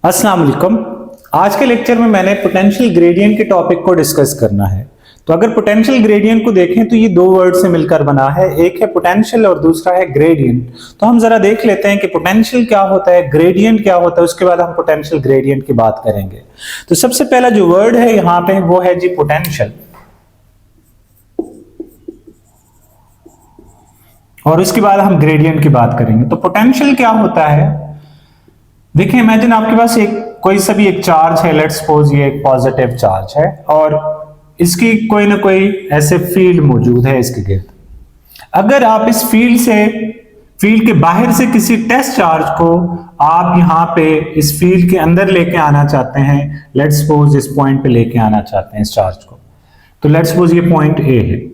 अस्सलाम वालेकुम। आज के लेक्चर में मैंने पोटेंशियल ग्रेडियंट के टॉपिक को डिस्कस करना है। तो अगर पोटेंशियल ग्रेडियंट को देखें तो ये दो वर्ड से मिलकर बना है, एक है पोटेंशियल और दूसरा है ग्रेडियंट। तो हम जरा देख लेते हैं कि पोटेंशियल क्या होता है, ग्रेडियंट क्या होता है, उसके बाद हम पोटेंशियल ग्रेडियंट की बात करेंगे। तो सबसे पहला जो वर्ड है यहाँ पे वो है जी पोटेंशियल, और उसके बाद हम ग्रेडियंट की बात करेंगे। तो पोटेंशियल क्या होता है, देखिए इमेजिन आपके पास कोई सा भी एक चार्ज है, लेट्स सपोज ये एक पॉजिटिव चार्ज है और इसकी कोई ना कोई ऐसे फील्ड मौजूद है इसके गिर्द। अगर आप इस फील्ड के बाहर से किसी टेस्ट चार्ज को आप यहां पे इस फील्ड के अंदर लेके आना चाहते हैं, लेट्स सपोज इस पॉइंट पे लेके आना चाहते हैं इस चार्ज को, तो लेट्स सपोज ये पॉइंट ए है।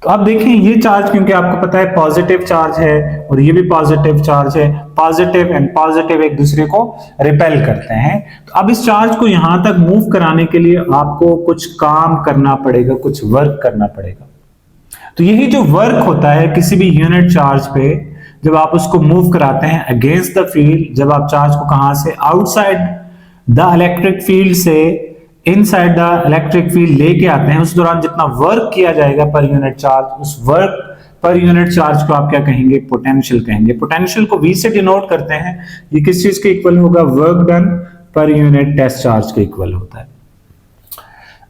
तो अब देखें ये चार्ज, क्योंकि आपको पता है पॉजिटिव चार्ज है और ये भी पॉजिटिव चार्ज है, पॉजिटिव एंड पॉजिटिव एक दूसरे को रिपेल करते हैं। तो अब इस चार्ज को यहां तक मूव कराने के लिए आपको कुछ काम करना पड़ेगा, कुछ वर्क करना पड़ेगा। तो यही जो वर्क होता है किसी भी यूनिट चार्ज पे, जब आप उसको मूव कराते हैं अगेंस्ट द फील्ड, जब आप चार्ज को कहां से आउटसाइड द इलेक्ट्रिक फील्ड से इनसाइड द इलेक्ट्रिक फील्ड लेके आते हैं, उस दौरान जितना वर्क किया जाएगा पर यूनिट चार्ज, उस वर्क पर यूनिट चार्ज को आप क्या कहेंगे, पोटेंशियल कहेंगे। पोटेंशियल को V से डिनोट करते हैं। ये किस चीज के इक्वल होगा, work done per unit test charge के इक्वल होता है।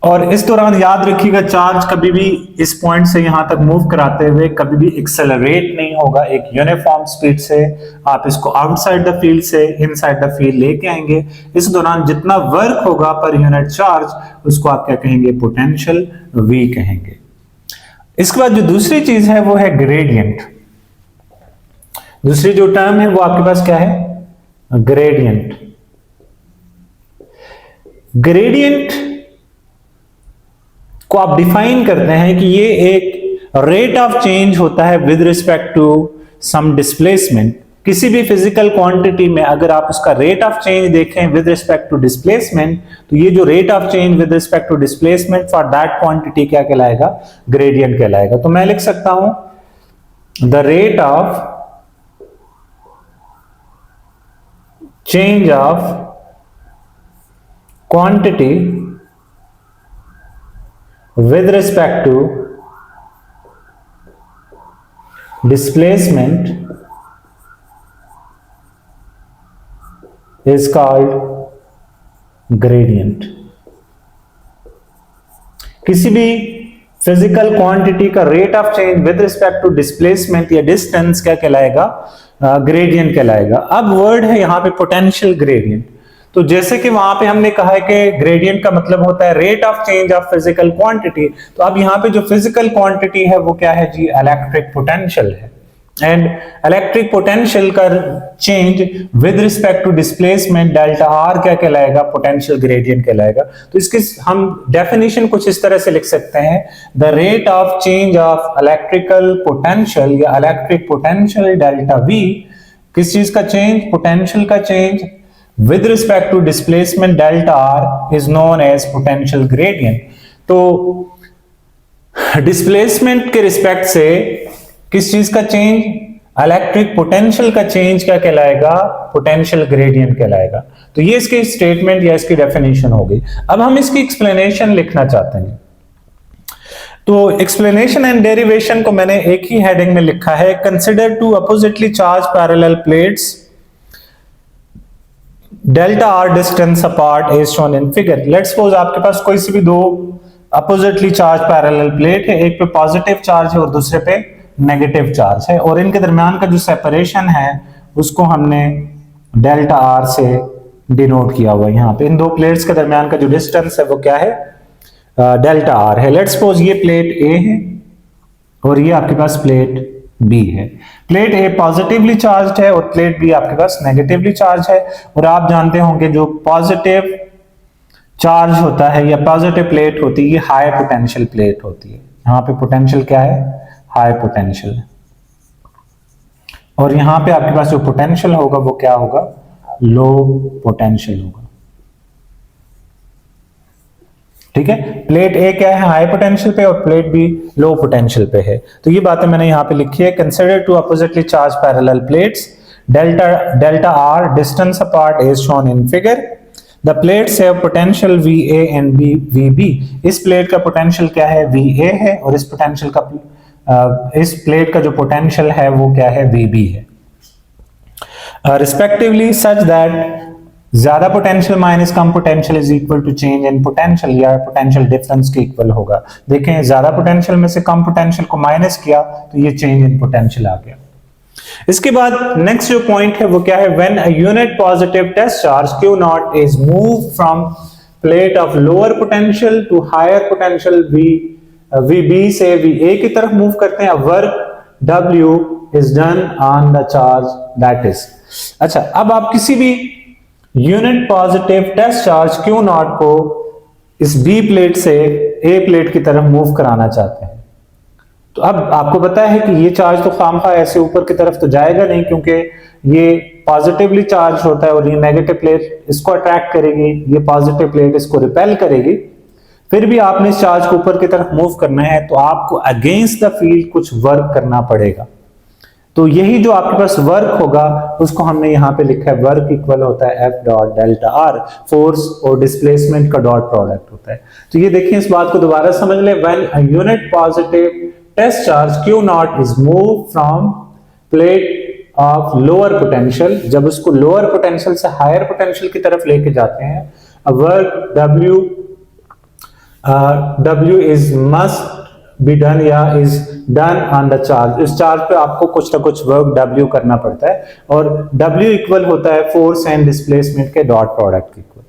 और इस दौरान याद रखिएगा चार्ज कभी भी इस पॉइंट से यहां तक मूव कराते हुए कभी भी एक्सेलरेट नहीं होगा एक यूनिफॉर्म स्पीड से। आप इसको आउटसाइड द फील्ड से इनसाइड द फील्ड लेके आएंगे। इस दौरान जितना वर्क होगा पर यूनिट चार्ज, उसको आप क्या कहेंगे, पोटेंशियल V कहेंगे। इसके बाद जो दूसरी चीज है वो है ग्रेडियंट। दूसरी जो टर्म है वो आपके पास क्या है, ग्रेडियंट। ग्रेडियंट को आप डिफाइन करते हैं कि ये एक रेट ऑफ चेंज होता है with respect to some displacement. किसी भी फिजिकल क्वांटिटी में अगर आप उसका रेट ऑफ चेंज देखें विद रिस्पेक्ट टू डिस्प्लेसमेंट, तो ये जो rate of change with respect to displacement for that quantity क्या कहलाएगा, ग्रेडियंट कहलाएगा। तो मैं लिख सकता हूं the rate of change of quantity with respect to displacement is called gradient। किसी भी फिजिकल क्वांटिटी का rate of change with respect to displacement या डिस्टेंस क्या कहलाएगा, ग्रेडियंट कहलाएगा। अब वर्ड है यहां पे पोटेंशियल ग्रेडियंट। तो जैसे कि वहां पे हमने कहा है कि ग्रेडियंट का मतलब होता है rate of change of physical quantity, तो अब यहाँ पे जो फिजिकल क्वांटिटी है वो क्या है जी, इलेक्ट्रिक पोटेंशियल है। एंड इलेक्ट्रिक पोटेंशियल का change with respect to displacement delta r क्या कहलाएगा, पोटेंशियल ग्रेडियंट कहलाएगा। तो इसकी हम डेफिनेशन कुछ इस तरह से लिख सकते हैं, the rate of change of electrical potential या इलेक्ट्रिक पोटेंशियल डेल्टा वी, किस चीज का चेंज, पोटेंशियल का change with respect to displacement delta r is known as potential gradient। तो डिस्प्लेसमेंट के रिस्पेक्ट से किस चीज का चेंज, इलेक्ट्रिक पोटेंशियल का चेंज क्या कहलाएगा, पोटेंशियल ग्रेडियंट कहलाएगा। तो ये इसकी स्टेटमेंट या इसकी डेफिनेशन हो गई। अब हम इसकी एक्सप्लेनेशन लिखना चाहते हैं। तो एक्सप्लेनेशन एंड डेरिवेशन को मैंने एक ही हेडिंग में लिखा है, consider two oppositely charge parallel plates delta r distance apart as shown in figure. Let's suppose आपके पास कोई सी भी दो अपोजिटली चार्ज पैरेलल प्लेट है, एक पे पॉजिटिव चार्ज है और दूसरे पे नेगेटिव चार्ज है, और इनके दरमियान का जो सेपरेशन है उसको हमने डेल्टा आर से डिनोट किया हुआ है। यहाँ पे इन दो प्लेट्स के दरमियान का जो डिस्टेंस है वो क्या है, डेल्टा आर है। लेट्स सपोज ये प्लेट ए है और ये आपके पास प्लेट बी है। प्लेट ए पॉजिटिवली चार्ज है और प्लेट बी आपके पास नेगेटिवली चार्ज है। और आप जानते होंगे जो पॉजिटिव चार्ज होता है या पॉजिटिव प्लेट होती है, ये हाई पोटेंशियल प्लेट होती है। यहाँ पे पोटेंशियल क्या है, हाई पोटेंशियल। और यहाँ पे आपके पास जो पोटेंशियल होगा वो क्या होगा, लो पोटेंशियल होगा। ठीक है, प्लेट ए क्या है, हाई पोटेंशियल पे, और प्लेट बी लो पोटेंशियल पे है। तो ये बातें मैंने यहां पे लिखी है, consider two oppositely charge parallel plates delta r distance apart is shown in figure. The plates have potential VA and VB. इस प्लेट का पोटेंशियल क्या है? VA है, और इस पोटेंशियल का इस प्लेट का जो पोटेंशियल है वो क्या है? VB है, रिस्पेक्टिवली, सच दैट ज्यादा पोटेंशियल माइनस कम potential is equal to change in potential, या पोटेंशियल डिफरेंस के इक्वल होगा। देखें, ज्यादा पोटेंशियल में से कम पोटेंशियल को माइनस किया तो ये चेंज इन पोटेंशियल आ गया। इसके बाद नेक्स्ट जो पॉइंट है वो क्या है? When a unit positive test charge Q naught is move from plate of lower potential to higher potential VB से VA की तरफ मूव करते हैं, work W is done on the charge that is. अच्छा, अब आप किसी भी unit positive test charge Q naught को इस B प्लेट से A प्लेट की तरफ मूव कराना चाहते हैं, तो अब आपको पता है कि ये चार्ज तो खामखा ऐसे ऊपर की तरफ तो जाएगा नहीं, क्योंकि ये पॉजिटिवली चार्ज होता है और ये नेगेटिव प्लेट इसको अट्रैक्ट करेगी, ये पॉजिटिव प्लेट इसको रिपेल करेगी। फिर भी आपने इस चार्ज को ऊपर की तरफ मूव करना है तो आपको अगेंस्ट द फील्ड कुछ वर्क करना पड़ेगा। तो यही जो आपके पास वर्क होगा उसको हमने यहाँ पे लिखा है, वर्क इक्वल होता है F dot delta R, force और डिस्प्लेसमेंट का डॉट प्रोडक्ट होता है। तो ये देखिए, इस बात को दोबारा समझ लें, when a unit positive test charge Q naught is move from plate of lower potential, जब उसको लोअर पोटेंशियल से हायर पोटेंशियल की तरफ लेके जाते हैं, work W is must be done या is done on the charge. इस चार्ज पे आपको कुछ ना कुछ वर्क W करना पड़ता है, और W इक्वल होता है फोर्स एंड डिस्प्लेसमेंट के डॉट प्रोडक्ट इक्वल।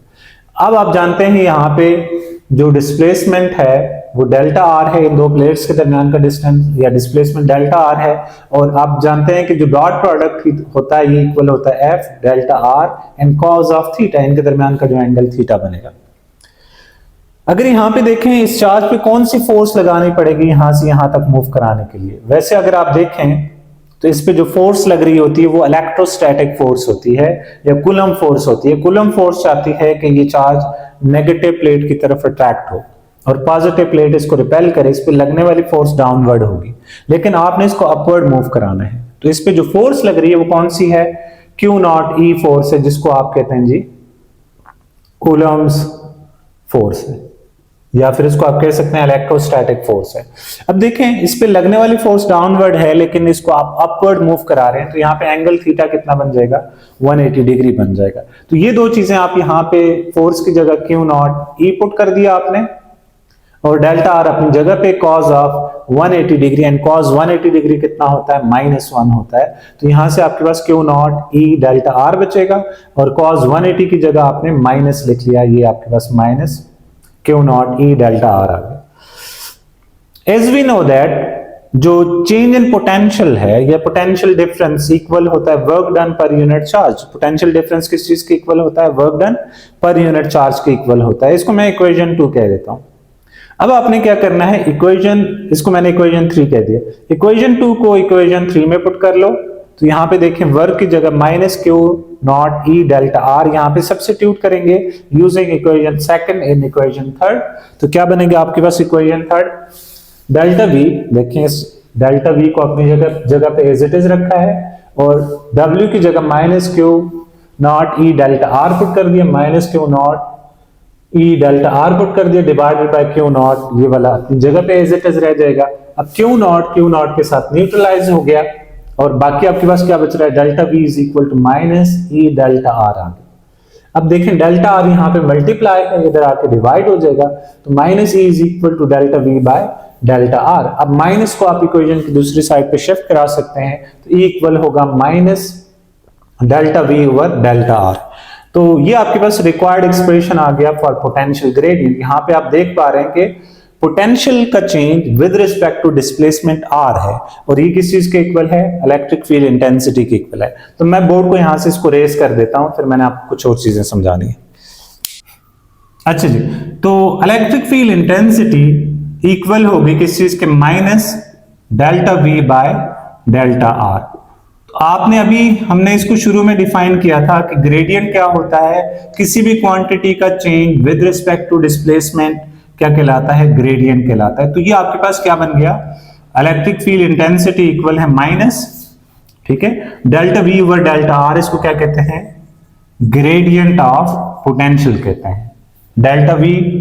अब आप जानते हैं यहाँ पे जो डिस्प्लेसमेंट है वो डेल्टा आर है, इन दो प्लेट्स के दरमियान का डिस्टेंस या डिस्प्लेसमेंट डेल्टा आर है, और आप जानते हैं कि जो डॉट प्रोडक्ट होता है ये इक्वल होता है F delta R and cause of theta, इनके दरमियान का जो एंगल थीटा बनेगा। अगर यहां पे देखें, इस चार्ज पे कौन सी फोर्स लगानी पड़ेगी यहां से यहां तक मूव कराने के लिए? वैसे अगर आप देखें तो इस पे जो फोर्स लग रही होती है वो इलेक्ट्रोस्टैटिक फोर्स होती है या कूलम फोर्स होती है। कूलम फोर्स चाहती है कि ये चार्ज नेगेटिव प्लेट की तरफ अट्रैक्ट हो और पॉजिटिव प्लेट इसको रिपेल करे, इस पे लगने वाली फोर्स डाउनवर्ड होगी, लेकिन आपने इसको अपवर्ड मूव कराना है। तो इस पे जो फोर्स लग रही है वो कौन सी है? Q नॉट E फोर्स है, जिसको आप कहते हैं जी कूलम्स फोर्स है, या फिर इसको आप कह सकते हैं इलेक्ट्रोस्टैटिक फोर्स है। अब देखें, इस पे लगने वाली फोर्स डाउनवर्ड है, लेकिन इसको आप अपवर्ड मूव करा रहे हैं, तो यहाँ पे एंगल थीटा कितना बन जाएगा? 180 डिग्री बन जाएगा। तो ये दो चीजें आप यहाँ पे फोर्स की जगह Q नॉट E पुट कर दिया आपने, और डेल्टा आर अपनी जगह पे cause of 180 degree, and cause 180 degree कितना होता है? -1 होता है। तो यहां से आपके पास Q naught E delta are बचेगा, और कॉज 180 की जगह आपने माइनस लिख लिया, ये आपके पास minus Q naught E delta R आ गया। एज वी नो दैट जो चेंज इन पोटेंशियल है या पोटेंशियल डिफरेंस इक्वल होता है work done per unit charge. Potential difference किस चीज के इक्वल होता है? Work done per unit charge के इक्वल होता है। इसको मैं इक्वेशन 2 कह देता हूं। अब आपने क्या करना है, इक्वेशन, इसको मैंने इक्वेशन 3 कह दिया, इक्वेशन 2 को इक्वेशन 3 में पुट कर लो। तो यहां पे देखें, वर्क की जगह -Q naught E delta are यहां पे सब्स्टिट्यूट करेंगे यूजिंग इक्वेशन 2 इन इक्वेशन 3। तो क्या बनेगा आपके पास इक्वेशन 3? डेल्टा V, देखें इस डेल्टा V को अपनी जगह पे एज इट इज रखा है, और W की जगह -Q naught E delta are put कर दिया, -Q naught E delta are put कर दिया, डिवाइडेड बाय Q नॉट, ये वाला अपनी जगह पे एज इट इज रह जाएगा। अब Q नॉट के साथ न्यूट्रलाइज हो गया, और बाकी आपके पास क्या बच रहा है? Delta V is equal to -E delta R आ गया। अब देखें, डेल्टा आर यहाँ पे मल्टीप्लाई है, इधर आके डिवाइड हो जाएगा, तो -E is equal to delta V by delta R. अब माइनस को आप इक्वेशन की दूसरी साइड पे शिफ्ट करा सकते हैं, तो E इक्वल होगा minus delta V over delta R. तो ये आपके पास रिक्वायर्ड एक्सप्रेशन आ गया फॉर पोटेंशियल ग्रेडियंट। यहां पे आप देख पा रहे हैं कि पोटेंशियल का change with respect to displacement R है, और ये किस चीज के इक्वल है? इलेक्ट्रिक फील्ड इंटेंसिटी के इक्वल है। तो मैं बोर्ड को यहां से इसको रेस कर देता हूं, फिर मैंने आपको कुछ और चीजें समझानी है। अच्छा जी, तो इलेक्ट्रिक फील्ड इंटेंसिटी इक्वल होगी किस चीज के? Delta V by delta are. आपने अभी, हमने इसको शुरू में डिफाइन किया था कि ग्रेडियंट क्या होता है? किसी भी क्वांटिटी का change with respect to displacement क्या कहलाता है? ग्रेडियंट कहलाता है। तो ये आपके पास क्या बन गया? इलेक्ट्रिक फील्ड इंटेंसिटी इक्वल है माइनस, ठीक है। Delta we over delta R इसको क्या कहते हैं, ग्रेडियंट ऑफ पोटेंशियल कहते हैं। Delta we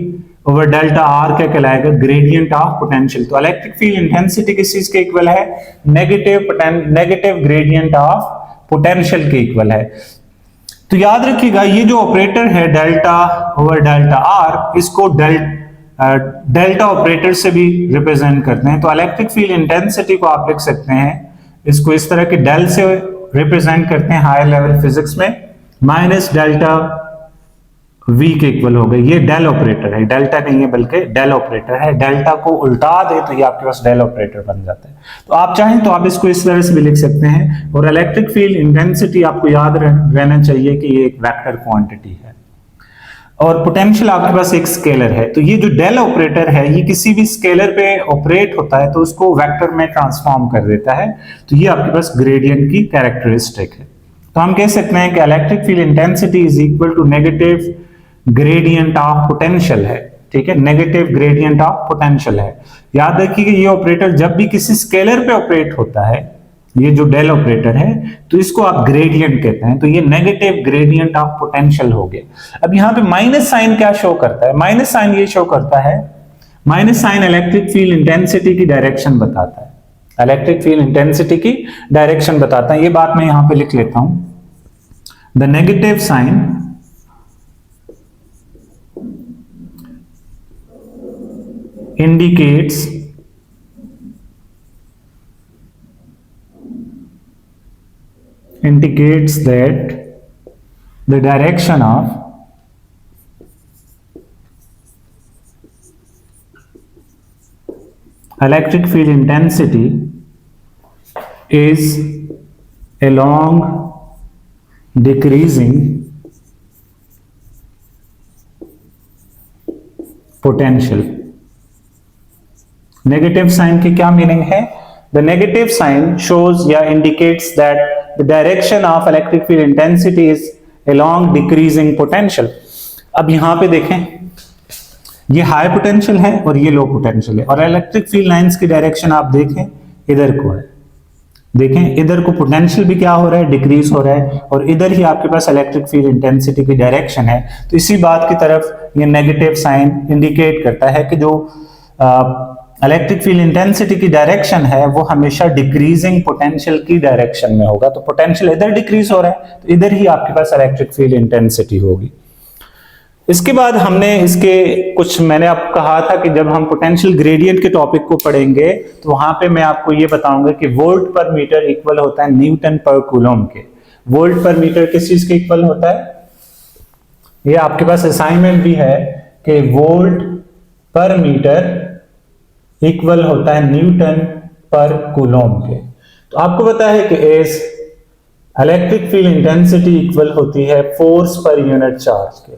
over delta r क्या कहलाएगा, ग्रेडियंट ऑफ पोटेंशियल। तो इलेक्ट्रिक फील्ड इंटेंसिटी किस चीज के इक्वल है, नेगेटिव ग्रेडियंट ऑफ पोटेंशियल के इक्वल है। तो याद रखिएगा ये जो ऑपरेटर है डेल्टा ओवर डेल्टा आर, इसको डेल्टा ऑपरेटर से भी रिप्रेजेंट करते हैं। तो इलेक्ट्रिक फील्ड इंटेंसिटी को आप लिख सकते हैं, इसको इस तरह के डेल से रिप्रेजेंट करते हैं हायर लेवल फिजिक्स में, माइनस डेल्टा वी के इक्वल हो गए। ये डेल ऑपरेटर है, डेल्टा नहीं है बल्कि डेल ऑपरेटर है। डेल्टा को उल्टा दे तो ये आपके पास डेल ऑपरेटर बन जाता है। तो आप चाहें तो आप इसको इस तरह से भी लिख सकते हैं। और इलेक्ट्रिक फील्ड इंटेंसिटी आपको याद रहना चाहिए कि ये एक वेक्टर क्वांटिटी है और पोटेंशियल आपके पास एक स्केलर है। तो ये जो डेल ऑपरेटर है ये किसी भी स्केलर पे ऑपरेट होता है तो उसको वेक्टर में ट्रांसफॉर्म कर देता है। तो ये आपके पास ग्रेडियंट की कैरेक्टरिस्टिक है। तो हम कह सकते हैं कि electric field intensity is equal to negative gradient of potential है। ठीक है, नेगेटिव ग्रेडियंट ऑफ पोटेंशियल है। याद रखिए कि ये ऑपरेटर जब भी किसी स्केलर पे ऑपरेट होता है, ये जो डेल ऑपरेटर है, तो इसको आप ग्रेडियंट कहते हैं। तो ये नेगेटिव ग्रेडियंट ऑफ पोटेंशियल हो गया। अब यहां पे माइनस साइन क्या शो करता है, माइनस साइन ये शो करता है, minus sign electric field intensity की डायरेक्शन बताता है। इलेक्ट्रिक फील्ड इंटेंसिटी की डायरेक्शन बताता है। ये बात मैं यहां पे लिख लेता हूं, the negative sign indicates that the direction of electric field intensity is along decreasing potential। Negative sign की क्या मीनिंग है, द नेगेटिव साइन शोज या indicates that the direction of electric field intensity is along decreasing potential. अब यहां पे देखें, ये high potential है और ये लो पोटेंशियल है, और इलेक्ट्रिक फील्ड लाइंस की डायरेक्शन आप देखें इधर को है। देखें इधर को पोटेंशियल भी क्या हो रहा है, डिक्रीज हो रहा है, और इधर ही आपके पास इलेक्ट्रिक फील्ड इंटेंसिटी की डायरेक्शन है। तो इसी बात की तरफ ये नेगेटिव साइन इंडिकेट करता है कि जो इलेक्ट्रिक फील्ड इंटेंसिटी की डायरेक्शन है वो हमेशा डिक्रीजिंग पोटेंशियल की डायरेक्शन में होगा। तो पोटेंशियल इधर डिक्रीज हो रहा है तो इधर ही आपके पास इलेक्ट्रिक फील्ड इंटेंसिटी होगी। इसके बाद हमने इसके कुछ, मैंने आपको कहा था कि जब हम पोटेंशियल ग्रेडियंट के टॉपिक को पढ़ेंगे तो वहां पे मैं आपको ये बताऊंगा कि वोल्ट पर मीटर इक्वल होता है न्यूटन पर कूलम के। वोल्ट पर मीटर किस चीज के इक्वल होता है, ये आपके पास असाइनमेंट भी है कि वोल्ट पर मीटर इक्वल होता है न्यूटन पर कूलम के। तो आपको पता है कि as electric field intensity equal होती है फोर्स पर यूनिट चार्ज के,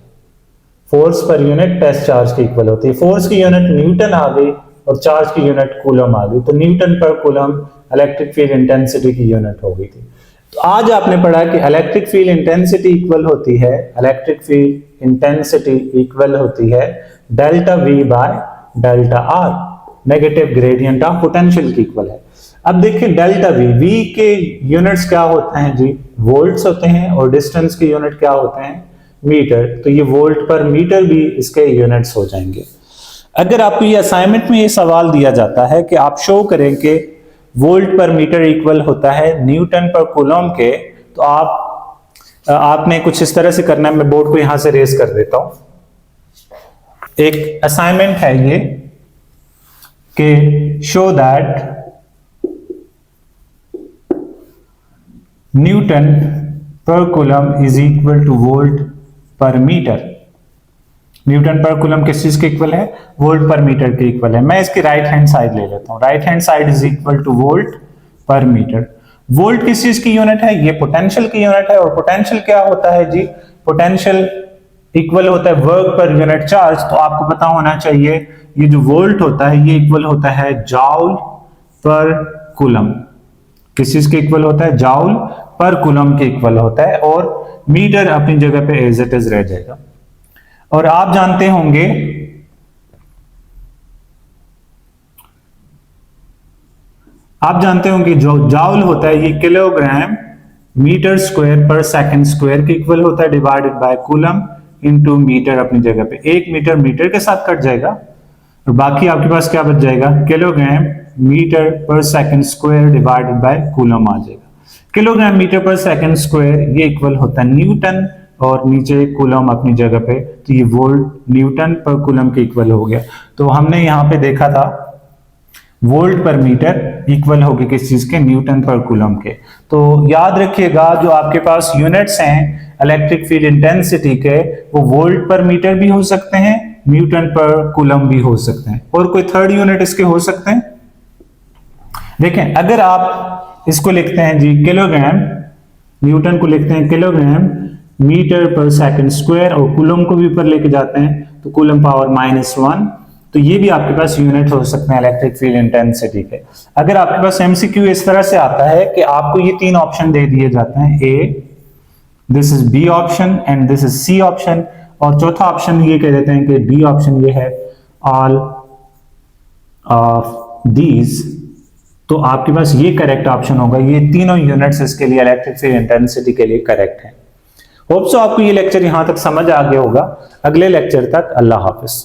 force per unit test charge की इक्वल होती है। फोर्स की यूनिट न्यूटन आ गई और चार्ज की यूनिट कूलम आ गई, तो न्यूटन पर कूलम इलेक्ट्रिक फील्ड इंटेंसिटी की यूनिट हो गई थी। तो आज आपने पढ़ा कि इलेक्ट्रिक फील्ड इंटेंसिटी इक्वल होती है, इलेक्ट्रिक फील्ड इंटेंसिटी इक्वल होती है delta we bye delta are, negative gradient of potential की इक्वल है। अब देखिए डेल्टा वी, वी के यूनिट्स क्या होते हैं जी, वोल्ट्स होते हैं, और डिस्टेंस के यूनिट क्या होते हैं, मीटर। तो ये वोल्ट पर मीटर भी इसके यूनिट्स हो जाएंगे। अगर आपको ये असाइनमेंट में ये सवाल दिया जाता है कि आप शो करें कि वोल्ट पर मीटर इक्वल होता है न्यूटन पर कूलम के, तो आपने कुछ इस तरह से करना है। मैं बोर्ड को यहां से रेज कर देता हूं। एक असाइनमेंट है ये कि शो दैट न्यूटन पर coulomb is equal two volt पर मीटर। न्यूटन पर कूलम किस चीज के इक्वल है, वोल्ट पर मीटर के इक्वल है। मैं इसकी राइट हैंड साइड ले लेता हूं, right hand side is equal two volt पर मीटर। वोल्ट किस चीज की यूनिट है, ये पोटेंशियल की यूनिट है, और पोटेंशियल क्या होता है जी, पोटेंशियल इक्वल होता है वर्क पर यूनिट चार्ज। तो आपको पता होना चाहिए ये जो वोल्ट होता है ये इक्वल होता है जॉल पर कूलम। किस चीज के इक्वल होता है, जॉल पर कूलम के इक्वल होता है, और मीटर अपनी जगह पे एज इट इज रह जाएगा। और आप जानते होंगे आप जानते हो कि जो जाउल होता है ये kilogram metre square per second square के इक्वल होता है, divided by coulomb into metre. अपनी जगह पे 1 मीटर मीटर के साथ कट जाएगा और बाकी आपके पास क्या बच जाएगा, kilogram metre per second square divided by coulomb आ जाएगा। Kilogram metre per second square ये इक्वल होता है न्यूटन और नीचे कूलम अपनी जगह पे, तो ये वोल्ट न्यूटन पर कूलम के इक्वल हो गया। तो हमने यहाँ पे देखा था वोल्ट पर मीटर इक्वल होगी किस चीज के, न्यूटन पर कूलम के। तो याद रखिएगा जो आपके पास यूनिट्स हैं इलेक्ट्रिक फील्ड इंटेंसिटी के, वो वोल्ट पर मीटर भी हो सकते हैं, न्यूटन पर कूलम भी हो सकते हैं, और कोई थर्ड यूनिट इसके हो सकते हैं। देखें अगर आप इसको लिखते हैं जी किलोग्राम, न्यूटन को लिखते हैं kilogram metre per second square और कूलम को भी ऊपर लेके जाते हैं तो कूलम पावर -1, तो ये भी आपके पास यूनिट हो सकते हैं इलेक्ट्रिक फील्ड इंटेंसिटी के। अगर आपके पास एमसीक्यू इस तरह से आता है कि आपको ये 3 ऑप्शन दे दिए जाते हैं, A, this is B option and this is C option, और चौथा ऑप्शन ये कह देते हैं कि डी ऑप्शन ये है ऑल ऑफ दीज, तो आपके पास ये करेक्ट ऑप्शन होगा। ये तीनों यूनिट्स इसके लिए इलेक्ट्रिक फील्ड इंटेंसिटी के लिए करेक्ट है। होप सो आपको ये लेक्चर यहां तक समझ आ गया होगा। अगले लेक्चर तक अल्लाह हाफिज।